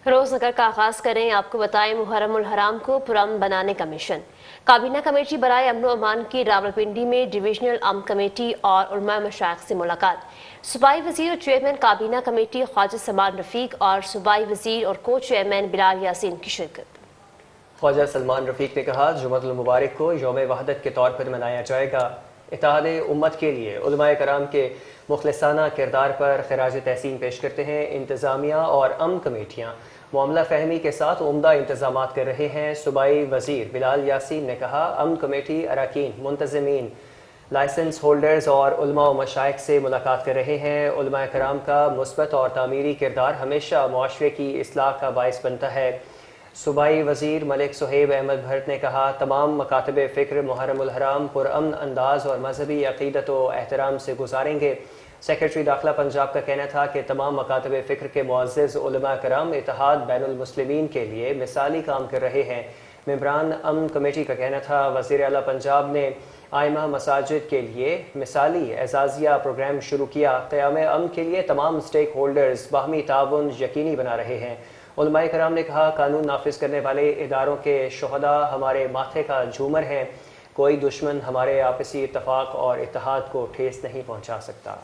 रोज अगर का आगाज करें, आपको बताएं मुहर्रम उल हराम को पुरअमन बनाने का मिशन। काबीना कमेटी बराए अमन अमान की रावलपिंडी में डिविजनल अमन कमेटी और उलमा मशाइख से मुलाकात। सूबाई वजीर और चेयरमैन काबीना कमेटी ख्वाजा सलमान रफीक और सूबाई वजीर और को चेयरमैन बिलाल यासीन की शिरकत। ख्वाजा सलमान रफीक ने कहा, जुमअतुल मुबारक को यौम वहदत के तौर पर मनाया जाएगा। इत्तेहादे उम्मत के लिए उलमाए कराम के मुखलिसाना किरदार पर खराज तहसीन पेश करते हैं। इंतज़ामिया और अमन कमेटियाँ मामला फहमी के साथ उम्दा इंतजाम कर रहे हैं। सूबाई वजीर बिलाल यासीन ने कहा, अमन कमेटी अरकान, मुंतज़मीन, लाइसेंस होल्डर्स और उलमा व मशाइख से मुलाकात कर रहे हैं। उलमाए कराम का मुस्बत और तामीरी किरदार हमेशा मुआशरे की इस्लाह का बाइस बनता है। सूबाई वजीर मलिक सुहेब अहमद भट्ट ने कहा, तमाम मकातब फ़िक्र मुहर्रम उल हराम पुरअमन अंदाज और मजहबी अक़ीदत व एहतराम से गुजारेंगे। सेक्रेटरी दाखिला पंजाब का कहना था कि तमाम मकातब फ़िक्र के मुअज़्ज़िज़ उलमा कराम इत्तेहाद बैनुल मुस्लिमीन के लिए मिसाली काम कर रहे हैं। मेंबरान अमन कमेटी का कहना था, वज़ीर आला पंजाब ने आइमा मसाजिद के लिए मिसाली एजाज़िया प्रोग्राम शुरू किया। क़याम अमन के लिए तमाम स्टेक होल्डर्स बाहमी ताउन यकीनी बना रहे हैं। उलमाए कराम ने कहा, कानून नाफिज करने वाले इदारों के शुहदा हमारे माथे का झूमर हैं। कोई दुश्मन हमारे आपसी इत्तफाक और इत्तेहाद को ठेस नहीं पहुँचा सकता।